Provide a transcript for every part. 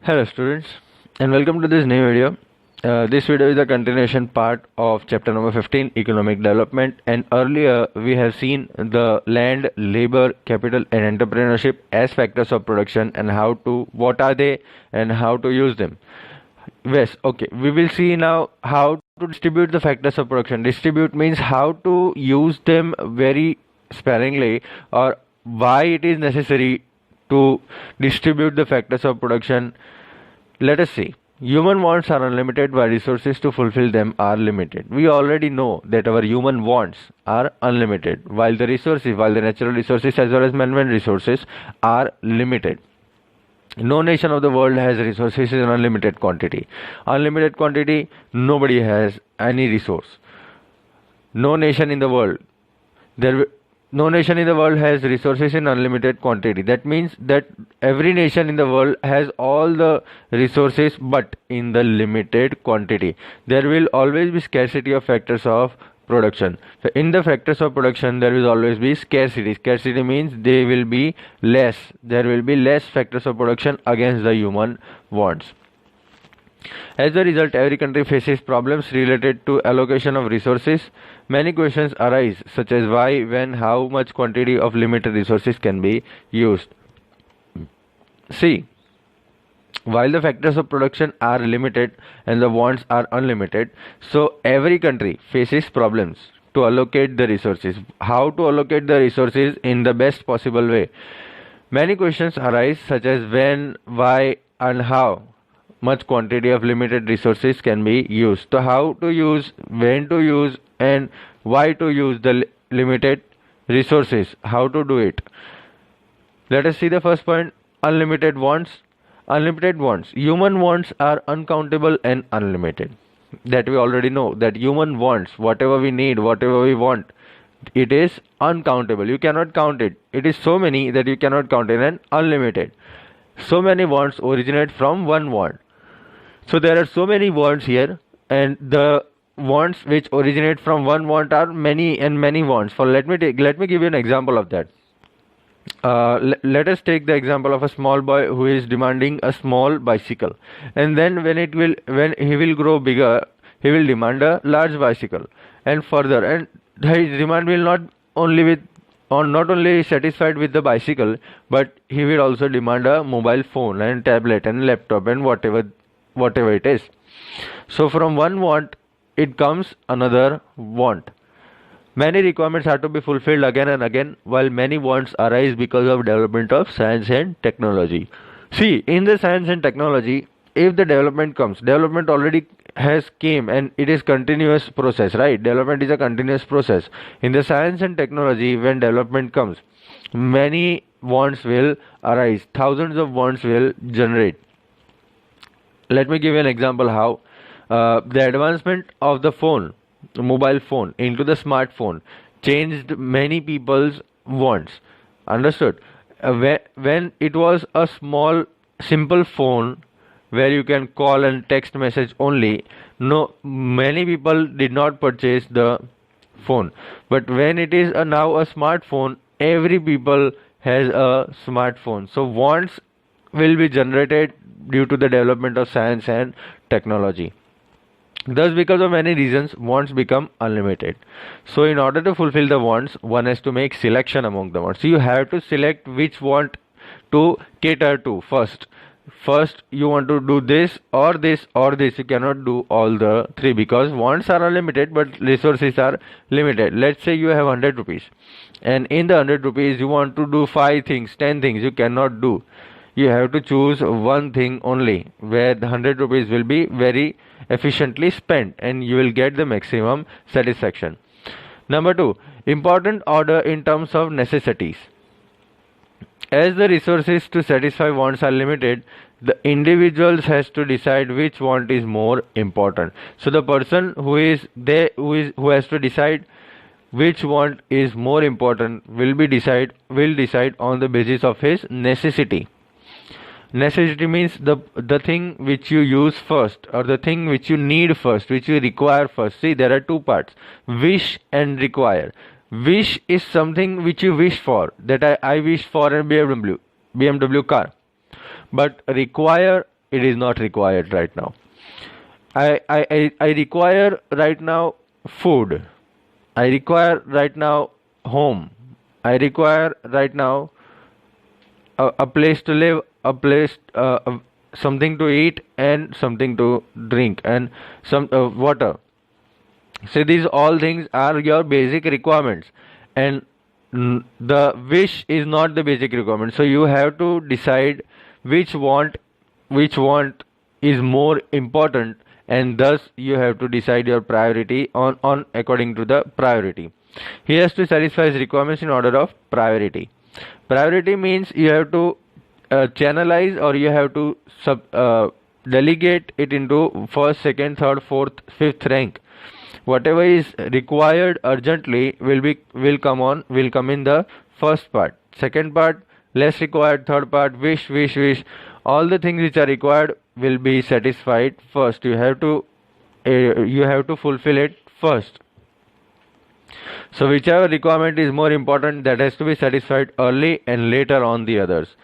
Hello students and welcome to this new video. This video is a continuation part of chapter number 15 economic development, and earlier we have seen the land, labor, capital and entrepreneurship as factors of production and what are they and how to use them. Yes, okay, we will see now how to distribute the factors of production. Distribute means how to use them very sparingly, or why it is necessary to distribute the factors of production. Let us see. Human wants are unlimited while resources to fulfill them are limited. We already know that our human wants are unlimited while the natural resources as well as man-made resources are limited. No nation of the world has resources in unlimited quantity. Unlimited quantity, nobody has any resource. No nation in the world. No nation in the world has resources in unlimited quantity. That means that every nation in the world has all the resources but in the limited quantity. There will always be scarcity of factors of production. So in the factors of production there will always be scarcity. Scarcity means they will be less. There will be less factors of production against the human wants. As a result, every country faces problems related to allocation of resources. Many questions arise, such as why, when, how much quantity of limited resources can be used. See, while the factors of production are limited and the wants are unlimited, so every country faces problems to allocate the resources. How to allocate the resources in the best possible way? Many questions arise, such as when, why, and how much quantity of limited resources can be used. So how to use, when to use and why to use the limited resources, how to do it. Let us see the first point, unlimited wants. Unlimited wants. Human wants are uncountable and unlimited. That we already know, that human wants, whatever we need, whatever we want, it is uncountable. You cannot count it. It is so many that you cannot count it, and unlimited. So many wants originate from one want. So there are so many wants here, and the wants which originate from one want are many and many wants. For let me give you an example of that. Let us take the example of a small boy who is demanding a small bicycle, and then when he will grow bigger, he will demand a large bicycle, and further, and his demand will not only satisfied with the bicycle, but he will also demand a mobile phone and tablet and laptop and whatever it is. So from one want it comes another want. Many requirements have to be fulfilled again and again, while many wants arise because of development of science and technology. See, in the science and technology, if the development comes, development already has came and it is continuous process, right? Development is a continuous process. In the science and technology, when development comes, many wants will arise, thousands of wants will generate. Let me give you an example how the advancement of the mobile phone into the smartphone changed many people's wants. Understood? When it was a small simple phone where you can call and text message only, many people did not purchase the phone. But when it is now a smartphone, every people has a smartphone. So wants will be generated due to the development of science and technology. Thus, because of many reasons, wants become unlimited. So in order to fulfill the wants, one has to make selection among the wants. So you have to select which want to cater to first. First you want to do this or this or this. You cannot do all the three because wants are unlimited but resources are limited. Let's say you have 100 rupees, and in the 100 rupees you want to do 5 things, 10 things. You cannot do. You have to choose one thing only where the 100 rupees will be very efficiently spent and you will get the maximum satisfaction. Number 2, important order in terms of necessities. As the resources to satisfy wants are limited, the individuals has to decide which want is more important. So the person who has to decide which want is more important will decide on the basis of his necessity. Necessity means the thing which you use first, or the thing which you need first, which you require first. See, there are two parts, wish and require. Wish is something which you wish for, that I wish for a BMW car. But require it is not required right now. I require right now food. I require right now home. I require right now a place to live, a place, something to eat, and something to drink, and some water. So these all things are your basic requirements, and the wish is not the basic requirement. So you have to decide which want, which want is more important, and thus you have to decide your priority on according to the priority. He has to satisfy his requirements in order of priority. Priority means you have to channelize, or you have to delegate it into first, second, third, fourth, fifth rank. Whatever is required urgently will come in the first part. Second part, less required. Third part, wish. All the things which are required will be satisfied first. You have to fulfill it first. So whichever requirement is more important, that has to be satisfied early, and later on the others.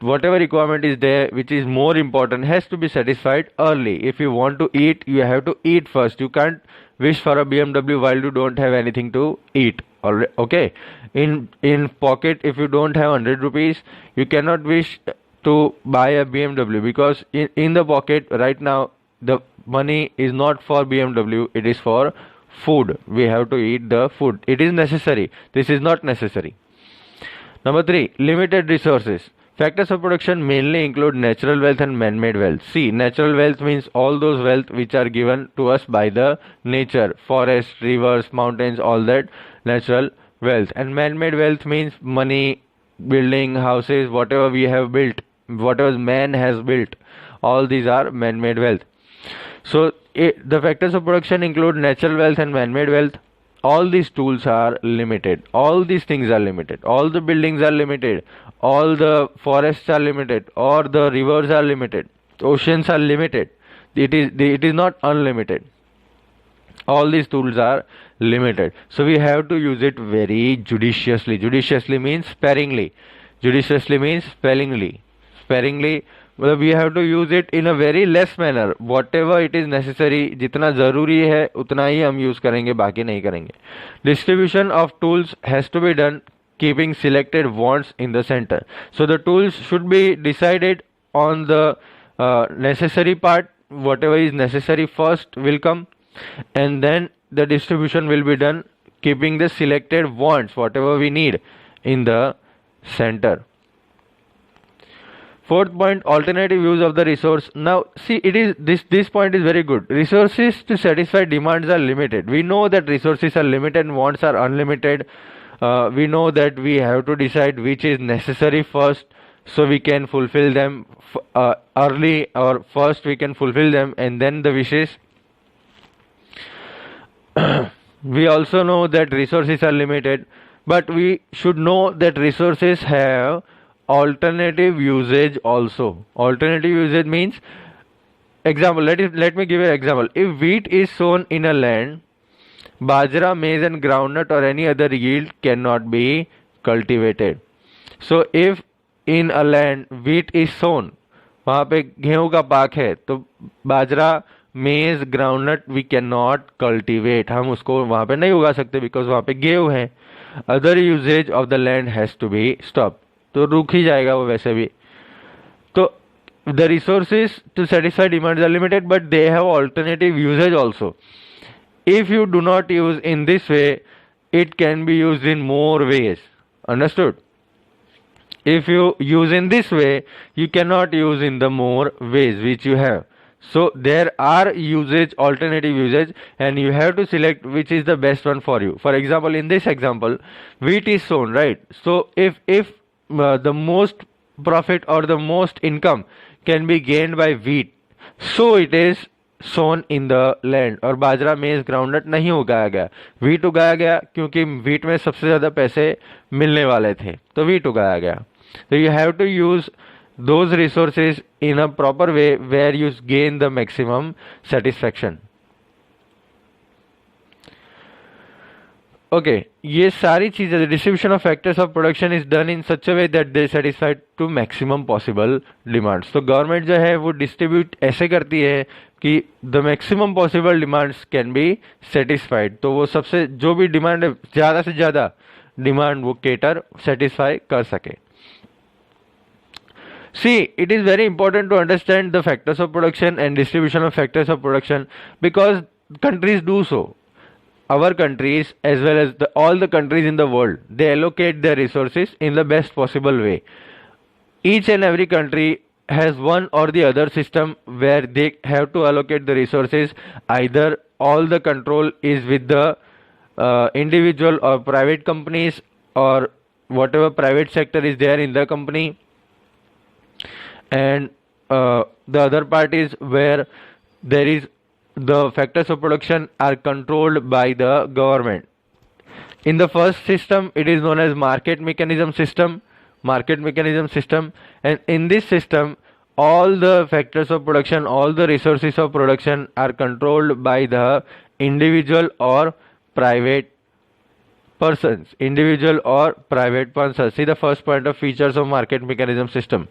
Whatever requirement is there which is more important has to be satisfied early. If you want to eat, you have to eat first. You can't wish for a BMW while you don't have anything to eat. Okay, in pocket, if you don't have 100 rupees, you cannot wish to buy a BMW, because in the pocket right now the money is not for BMW, it is for food. We have to eat the food. It is necessary. This is not necessary. Number 3, limited resources. Factors of production mainly include natural wealth and man-made wealth. See, natural wealth means all those wealth which are given to us by the nature, forests, rivers, mountains, all that natural wealth. And man-made wealth means money, building, houses, whatever we have built, whatever man has built, all these are man-made wealth. So the factors of production include natural wealth and man-made wealth. All these tools are limited. All these things are limited. All the buildings are limited. All the forests are limited. Or the rivers are limited. Oceans are limited. It is not unlimited. All these tools are limited. So we have to use it very judiciously. Judiciously means sparingly. Judiciously means sparingly. Sparingly, we have to use it in a very less manner. Whatever it is necessary, जितना जरूरी है उतना ही हम use करेंगे, बाकी नहीं करेंगे. Distribution of tools has to be done keeping selected wants in the center. So the tools should be decided on the necessary part. Whatever is necessary first will come, and then the distribution will be done keeping the selected wants, whatever we need, in the center. Fourth point, alternative use of the resource. Now see, this point is very good. Resources to satisfy demands are limited. We know that resources are limited and wants are unlimited. We know that we have to decide which is necessary first, so we can fulfill them early, or first we can fulfill them and then the wishes. We also know that resources are limited, but we should know that resources have alternative usage also. Alternative usage means, example, let me give you an example. If wheat is sown in a land, bajra, maize and groundnut or any other yield cannot be cultivated. So if in a land wheat is sown, वहाँ पे गेहूं का पाक है, तो बाजरा, maize, groundnut we can not cultivate, हम उसको वहाँ पे नहीं उगा सकते बिकॉज वहाँ पे गेहूं है. Other uses of the land has to be stop, तो रुक ही जाएगा वो वैसे भी. तो the resources to satisfy demands are limited, but they have alternative uses also. If you do not use in this way, it can be used in more ways. Understood? If you use in this way, you cannot use in the more ways which you have. So there are usage, alternative usage, and you have to select which is the best one for you. For example, in this example, wheat is sown, right? So if the most profit or the most income can be gained by wheat, so it is sown in the land. और बाजरा, maize, groundnut नहीं उगाया गया, wheat उगाया गया क्योंकि wheat में सबसे ज़्यादा पैसे मिलने वाले थे, तो वीट उगाया गया. तो you have to use those resources in a proper way where you gain the maximum satisfaction. Okay, ये सारी चीजें, distribution of factors of production is done in such a way that they satisfied to maximum possible demands. तो government जो है वो distribute ऐसे करती है कि the maximum possible demands can be satisfied. तो वो सबसे जो भी डिमांड है, ज्यादा से ज्यादा डिमांड वो केटर सेटिस्फाई कर सके। See, it is very important to understand the factors of production and distribution of factors of production because countries do so. Our countries as well as all the countries in the world, they allocate their resources in the best possible way. Each and every country has one or the other system where they have to allocate the resources. Either all the control is with the individual or private companies, or whatever private sector is there in the company, and the other part is where there is the factors of production are controlled by the government. In the first system, it is known as market mechanism system, and in this system, all the factors of production, all the resources of production are controlled by the individual or private persons. See the first point of features of market mechanism system.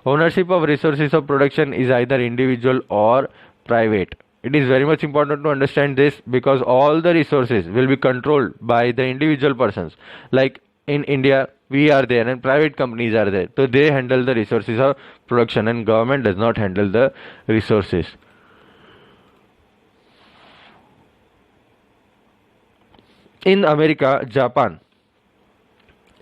Ownership of resources of production is either individual or private. It is very much important to understand this because all the resources will be controlled by the individual persons. Like in India, we are there and private companies are there. So they handle the resources of production and government does not handle the resources. In America, Japan,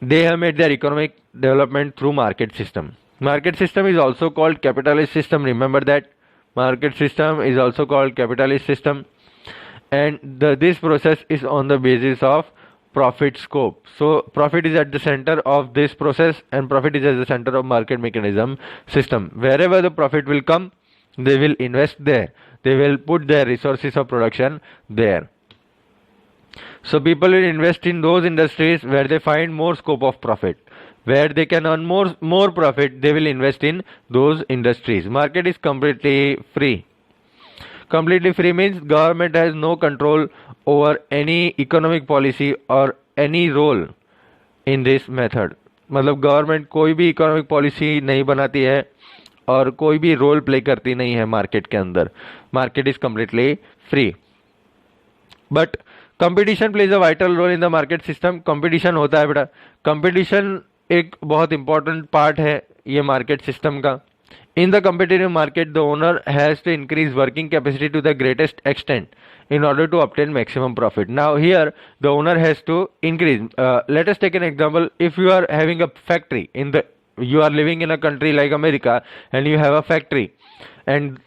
they have made their economic development through market system. Market system is also called capitalist system. Remember that market system is also called capitalist system, and this process is on the basis of profit scope. So profit is at the center of this process, and profit is at the center of market mechanism system. Wherever the profit will come, they will invest there. They will put their resources of production there. So people will invest in those industries where they find more scope of profit. Where they can earn more profit, they will invest in those industries. Market is completely free. Completely free means government has no control over any economic policy or any role in this method. मतलब government कोई भी economic policy नहीं बनाती है और कोई भी role play करती नहीं है मार्केट के अंदर. Market is completely free. But competition plays a vital role in the market system. Competition होता है बेटा. कंपटीशन एक बहुत इंपॉर्टेंट पार्ट है ये मार्केट सिस्टम का. In the competitive market, the owner has to increase working capacity to the greatest extent in order to obtain maximum profit. Now here the owner has to increase. Let us take an example. If you are having a factory you are living in a country like America and you have a factory and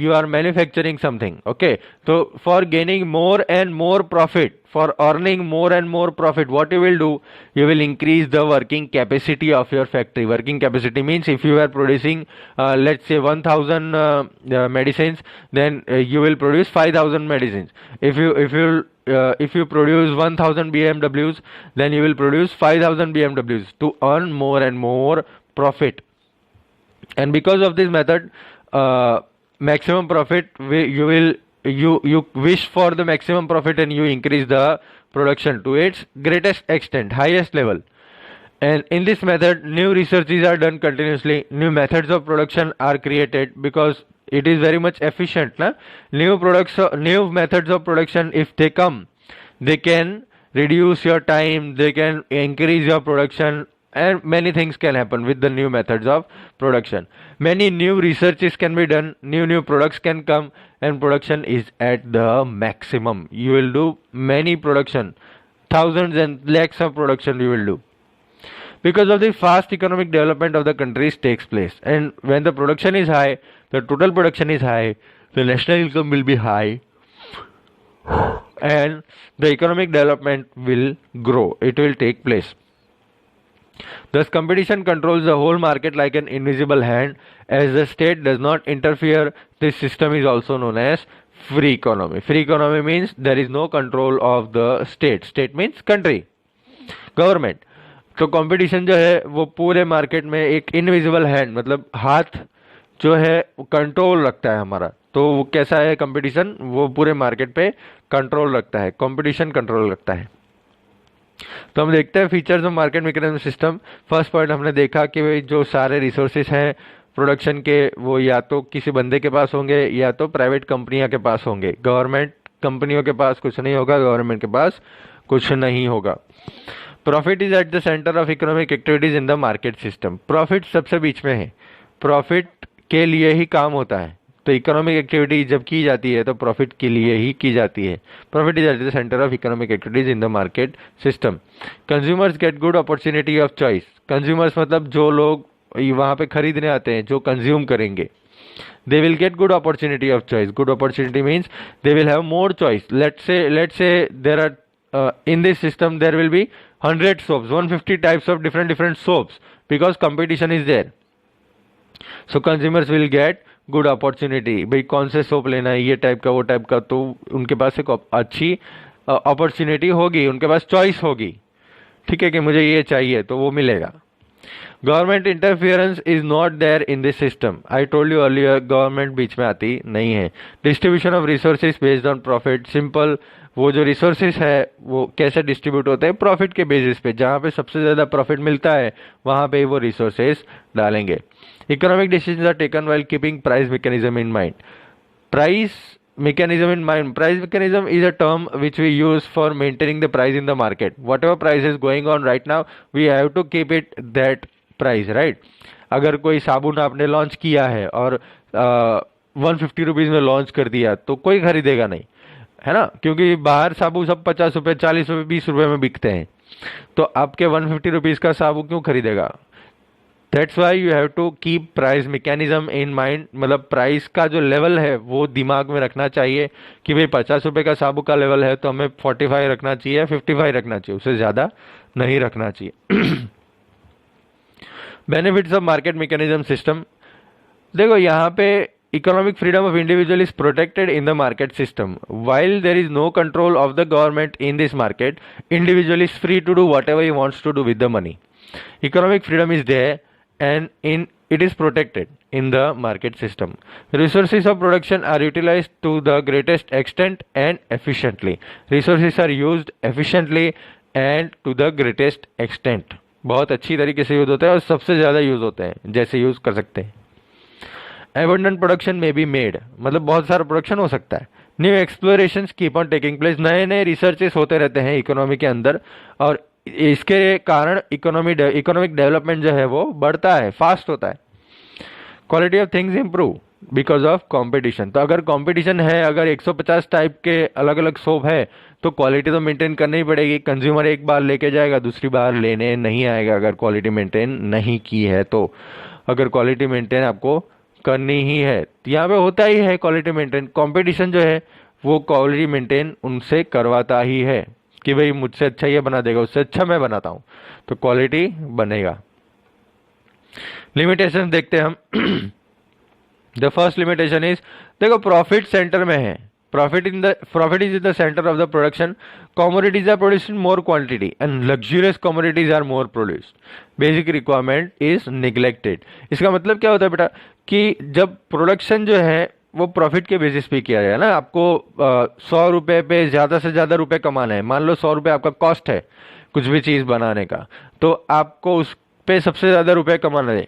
you are manufacturing something. Okay, so for gaining more and more profit, for earning more and more profit, what you will do, you will increase the working capacity of your factory. Working capacity means if you are producing let's say 1000 medicines, then you will produce 5000 medicines. If you produce 1000 BMWs, then you will produce 5000 BMWs to earn more and more profit. And because of this method, maximum profit, you wish for the maximum profit and you increase the production to its greatest extent, highest level. And in this method, new researches are done continuously. New methods of production are created because it is very much efficient. New methods of production, if they come, they can reduce your time, they can increase your production, and many things can happen with the new methods of production. Many new researches can be done, new products can come, and production is at the maximum. You will do many production, thousands and lakhs of production you will do. Because of the fast economic development of the countries takes place, and when the production is high, the total production is high, the national income will be high, and the economic development will grow. It will take place. Thus, competition controls the whole market like an invisible hand. As the state does not interfere, this system is also known as free economy. Free economy means there is no control of the state. State means country, government. तो competition जो है वो पूरे market में एक invisible hand, मतलब हाथ जो है वो कंट्रोल रखता है हमारा. तो वो कैसा है कंपटीशन, वो पूरे मार्केट पे कंट्रोल रखता है. कंपटीशन कंट्रोल रखता है. तो हम देखते हैं features of market mechanism system. First point हमने देखा कि भाई जो सारे रिसोर्सेज हैं प्रोडक्शन के वो या तो किसी बंदे के पास होंगे या तो प्राइवेट कंपनियां के पास होंगे। गवर्नमेंट कंपनियों के पास कुछ नहीं होगा, गवर्नमेंट के पास कुछ नहीं होगा। Profit is at the centre of economic activities in the market system. Profit सबसे बीच में है, प्रॉफिट के लिए ही काम होता है। तो इकोनॉमिक एक्टिविटी जब की जाती है तो प्रॉफिट के लिए ही की जाती है। Profit is at the centre of economic activities in the market system. Consumers get good opportunity of choice. Consumers मतलब जो लोग वहां पे खरीदने आते हैं, जो कंज्यूम करेंगे, they will get good opportunity of choice. Good opportunity means they will have more choice. Let's say there are in this system there will be 100 soaps, 150 types of different soaps, because competition is there. So consumers will get good opportunity, भाई कौन से soap लेना है, ये type का वो type का, तो उनके पास एक अच्छी अपॉर्चुनिटी होगी, उनके पास चॉइस होगी। ठीक है कि मुझे ये चाहिए तो वो मिलेगा। Government interference is not there in this system. I told you earlier, government बीच में आती नहीं है। Distribution of resources based on profit. Simple, वो जो रिसोर्सेज है वो कैसे डिस्ट्रीब्यूट होते हैं, प्रॉफिट के बेसिस पे। जहाँ पे सबसे ज़्यादा प्रॉफिट मिलता है वहाँ पे वो रिसोर्सेज डालेंगे। Economic decision are taken while keeping price mechanism in mind. Price mechanism in mind. Price mechanism is a term which we use for maintaining the price in the market. Whatever price is going on right now, we have to keep it that price, right? अगर कोई साबुन आपने launch किया है और 150 rupees में launch कर दिया तो कोई खरीदेगा नहीं, है ना, क्योंकि बाहर साबुन सब 50 रुपए, 40 रुपए, 20 रुपए में बिकते हैं। तो आपके 150 रुपीज का साबुन क्यों खरीदेगा? That's why you have to keep price mechanism in mind. मतलब प्राइस का जो लेवल है वो दिमाग में रखना चाहिए कि भाई 50 रुपए का साबुन का लेवल है तो हमें 45 रखना चाहिए, 55 रखना चाहिए, उससे ज़्यादा नहीं रखना चाहिए। Benefits of market mechanism system. देखो यहाँ पे economic freedom of individual is protected in the market system. While there is no control of the government in this market, individual is free to do whatever he wants to do with the money. Economic freedom is there and it is protected in the market system. Resources of production are utilized to the greatest extent and efficiently. Resources are used efficiently and to the greatest extent. बहुत अच्छी तरीके से use होते हैं और सबसे ज़्यादा use होते हैं, जैसे यूज कर सकते हैं। Abundant production may be made, मतलब बहुत सारा प्रोडक्शन हो सकता है। New explorations keep on taking place, नए नए रिसर्चेस होते रहते हैं इकोनॉमी के अंदर, और इसके कारण इकोनॉमिक डेवलपमेंट जो है वो बढ़ता है, फास्ट होता है। Quality of things improve because of competition. तो अगर कंपटीशन है, अगर 150 टाइप के अलग अलग सोप है तो क्वालिटी तो मेंटेन करनी ही पड़ेगी। कंज्यूमर एक बार लेके जाएगा, दूसरी बार लेने नहीं आएगा अगर क्वालिटी मेंटेन नहीं की है। तो अगर क्वालिटी मेंटेन आपको करनी ही है, यहाँ पे होता ही है क्वालिटी मेंटेन। कंपटीशन जो है वो क्वालिटी मेंटेन उनसे करवाता ही है कि भाई मुझसे अच्छा ये बना देगा, उससे अच्छा मैं बनाता हूँ, तो क्वालिटी बनेगा। लिमिटेशन देखते हैं हम। द फर्स्ट लिमिटेशन इज, देखो प्रॉफिट सेंटर में है, profit is in the centre of the production. Commodities are produced in more quantity and luxurious commodities are more produced. Basic requirement is neglected. इसका मतलब क्या होता है बेटा कि जब प्रोडक्शन जो है वो प्रॉफिट के बेसिस पे किया जाए ना, आपको 100 रुपए पे ज़्यादा से ज़्यादा रुपए कमाना है। मान लो 100 रुपए आपका कॉस्ट है कुछ भी चीज़ बनाने का, तो आपको उस पे सबसे ज़्यादा रुपए कमाना है।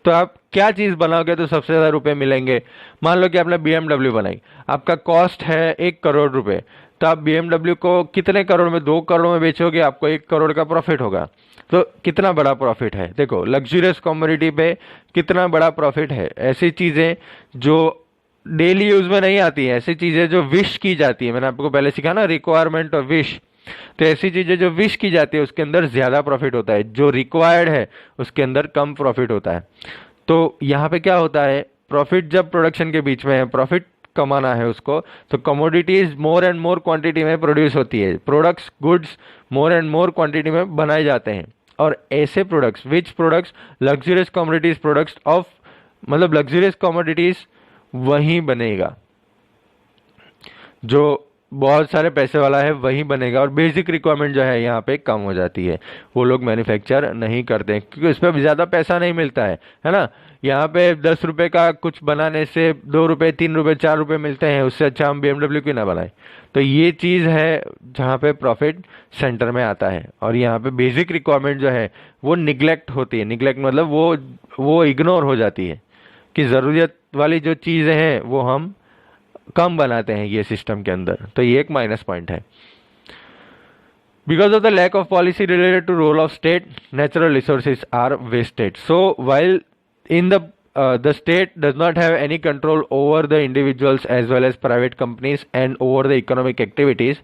तो आप क्या चीज़ बनाओगे तो सबसे ज़्यादा रुपए मिलेंगे? मान लो कि आपने BMW बनाई, आपका कॉस्ट है 1 करोड़ रुपए, तो आप BMW को कितने करोड़ में, 2 करोड़ में बेचोगे, आपको 1 करोड़ का प्रॉफिट होगा। तो कितना बड़ा प्रॉफिट है, देखो लग्जूरियस कमोडिटी पे कितना बड़ा प्रॉफिट है। ऐसी चीज़ें जो डेली यूज में नहीं आती है, ऐसी चीजें जो विश की जाती है, मैंने आपको पहले सिखा ना, रिक्वायरमेंट और विश। तो ऐसी चीजें जो विश की जाती है उसके अंदर ज्यादा प्रॉफिट होता है, जो रिक्वायर्ड है उसके अंदर कम प्रॉफिट होता है। तो यहाँ पे क्या होता है, प्रॉफिट जब प्रोडक्शन के बीच में है, प्रॉफिट कमाना है उसको, तो commodities more and more quantity में प्रोड्यूस होती है, products goods more and more quantity में बनाए जाते हैं। और ऐसे products, which products, luxurious commodities products of, मतलब लग्जूरियस कमोडिटीज वही बनेगा जो बहुत सारे पैसे वाला है वही बनेगा, और बेसिक रिक्वायरमेंट जो है यहाँ पे कम हो जाती है, वो लोग मैन्युफैक्चर नहीं करते हैं क्योंकि उस पर ज़्यादा पैसा नहीं मिलता है ना। यहाँ पे 10 रुपए का कुछ बनाने से 2 रुपए 3 रुपए 4 रुपए मिलते हैं, उससे अच्छा हम BMW क्यों ना बनाए। तो ये चीज़ है जहाँ पे प्रॉफिट सेंटर में आता है, और यहाँ पे बेसिक रिक्वायरमेंट जो है वो निगलेक्ट होती है। निगलेक्ट मतलब वो इग्नोर हो जाती है कि ज़रूरत वाली जो चीज़ें हैं वो हम कम बनाते हैं ये सिस्टम के अंदर। तो ये एक माइनस पॉइंट है। Because of the lack of policy related to role of state, natural resources are wasted. So while in the state does not have any control over the individuals as well as private companies and over the economic activities,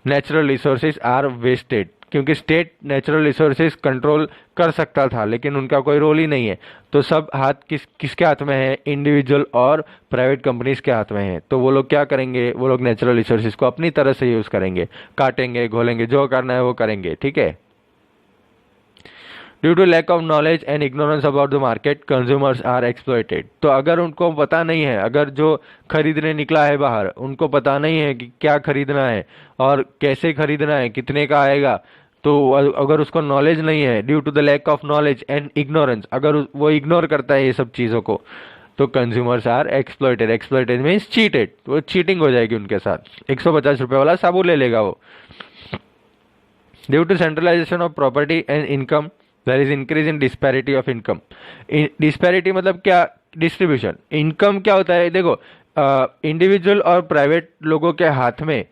natural resources are wasted. क्योंकि state natural resources control कर सकता था लेकिन उनका कोई role ही नहीं है, तो सब हाथ किसके हाथ में है, इंडिविजुअल और प्राइवेट कंपनीज के हाथ में है। तो वो लोग क्या करेंगे, वो लोग नेचुरल रिसोर्सेज को अपनी तरह से यूज करेंगे, काटेंगे घोलेंगे, जो करना है वो करेंगे, ठीक है। Due to lack of knowledge and ignorance about the market, consumers are exploited. तो अगर उनको पता नहीं है, अगर जो खरीदने निकला है बाहर उनको पता नहीं है कि क्या खरीदना है और कैसे खरीदना है, कितने का आएगा, तो अगर उसको नॉलेज नहीं है, due to the lack of knowledge and ignorance, अगर वो इग्नोर करता है ये सब चीज़ों को, तो consumers are exploited. Exploited means cheated, वो चीटिंग हो जाएगी उनके साथ। 150 रुपये वाला साबुन ले लेगा वो। Due to centralisation of property and income, there is increase in disparity of income. Disparity मतलब क्या, डिस्ट्रीब्यूशन। इनकम क्या होता है, देखो इंडिविजुअल और प्राइवेट लोगों के हाथ में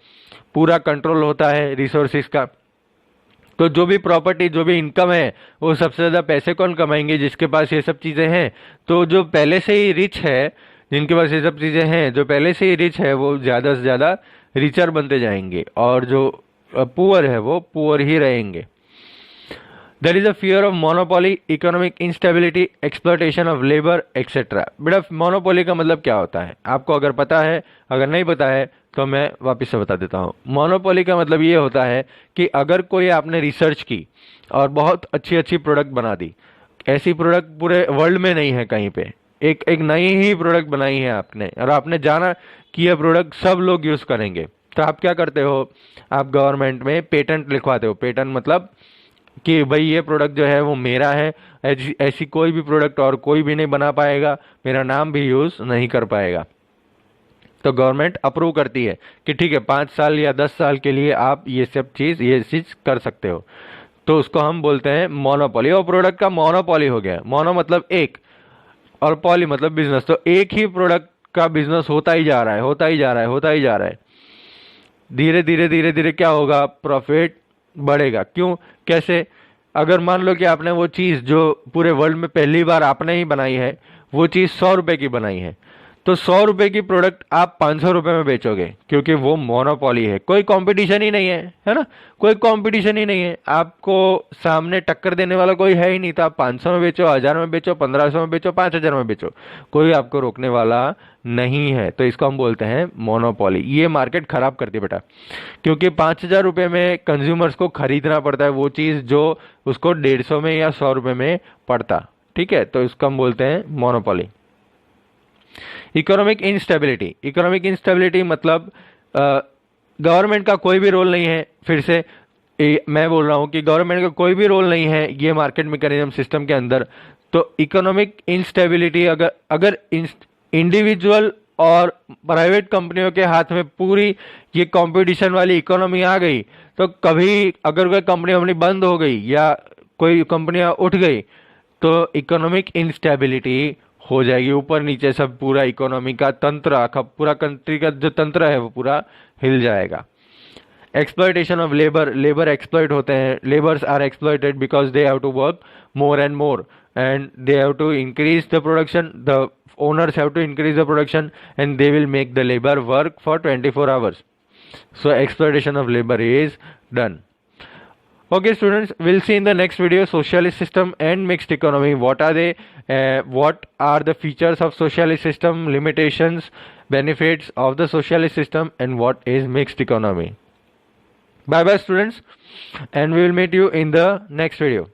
पूरा कंट्रोल होता है रिसोर्सिस का, तो जो भी प्रॉपर्टी जो भी इनकम है वो सबसे ज़्यादा पैसे कौन कमाएंगे, जिसके पास ये सब चीज़ें हैं। तो जो पहले से ही रिच है, जिनके पास ये सब चीज़ें हैं, जो पहले से ही रिच है वो ज़्यादा से ज़्यादा रिचर बनते जाएंगे, और जो पुअर है वो पुअर ही रहेंगे। There is a fear of monopoly, economic instability, exploitation of labor, etc. बेटा मोनोपोली का मतलब क्या होता है, आपको अगर पता है, अगर नहीं पता है तो मैं वापस से बता देता हूँ। मोनोपोली का मतलब ये होता है कि अगर कोई आपने रिसर्च की और बहुत अच्छी अच्छी प्रोडक्ट बना दी, ऐसी प्रोडक्ट पूरे वर्ल्ड में नहीं है कहीं पे, एक नई ही प्रोडक्ट बनाई है आपने, और आपने जाना कि यह प्रोडक्ट सब लोग यूज़ करेंगे, तो आप क्या करते हो, आप गवर्नमेंट में पेटेंट लिखवाते हो। पेटेंट मतलब कि भाई ये प्रोडक्ट जो है वो मेरा है, ऐसी कोई भी प्रोडक्ट और कोई भी नहीं बना पाएगा, मेरा नाम भी यूज़ नहीं कर पाएगा। तो गवर्नमेंट अप्रूव करती है कि ठीक है 5 साल या 10 साल के लिए आप ये चीज़ कर सकते हो। तो उसको हम बोलते हैं मोनोपोली, और प्रोडक्ट का मोनोपोली हो गया। मोनो मतलब एक, और पॉली मतलब बिजनेस। तो एक ही प्रोडक्ट का बिजनेस होता ही जा रहा है, होता ही जा रहा है, होता ही जा रहा है। धीरे धीरे धीरे धीरे क्या होगा, प्रॉफिट बढ़ेगा। क्यों, कैसे, अगर मान लो कि आपने वो चीज़ जो पूरे वर्ल्ड में पहली बार आपने ही बनाई है, वो चीज़ 100 रुपए की बनाई है, तो 100 रुपए की प्रोडक्ट आप 500 रुपए में बेचोगे, क्योंकि वो मोनोपोली है, कोई कंपटीशन ही नहीं है ना, कोई कंपटीशन ही नहीं है, आपको सामने टक्कर देने वाला कोई है ही नहीं। तो आप 500 में बेचो, 1000 में बेचो, 1500 में बेचो, 5000 में बेचो, कोई आपको रोकने वाला नहीं है। तो इसको हम बोलते हैं मोनोपोली। ये मार्केट खराब करती है बेटा, क्योंकि 5000 रुपये में कंज्यूमर्स को खरीदना पड़ता है वो चीज़ जो उसको 150 में या 100 रुपये में पड़ता, ठीक है। तो इसको हम बोलते हैं monopoly. Economic instability, economic instability मतलब गवर्नमेंट का कोई भी रोल नहीं है। फिर से मैं बोल रहा हूँ कि गवर्नमेंट का कोई भी रोल नहीं है ये मार्केट मैकेनिज्म सिस्टम के अंदर। तो इकोनॉमिक इंस्टेबिलिटी, अगर इंडिविजुअल और प्राइवेट कंपनियों के हाथ में पूरी ये कंपटीशन वाली इकोनॉमी आ गई, तो कभी अगर कोई कंपनी अपनी बंद हो गई या कोई कंपनियां उठ गई, तो इकोनॉमिक इंस्टेबिलिटी हो जाएगी, ऊपर नीचे सब पूरा इकोनॉमी का तंत्र, पूरा कंट्री का जो तंत्र है वो पूरा हिल जाएगा। Exploitation of labour, labour exploit होते हैं, labours are exploited because they have to work more and more and they have to increase the production, the owners have to increase the production and they will make the labor work for 24 hours. So exploitation of labor is done. Okay students, we'll see in the next video socialist system and mixed economy. What are they, what are the features of socialist system, limitations, benefits of the socialist system, and what is mixed economy. Bye bye students, and we will meet you in the next video.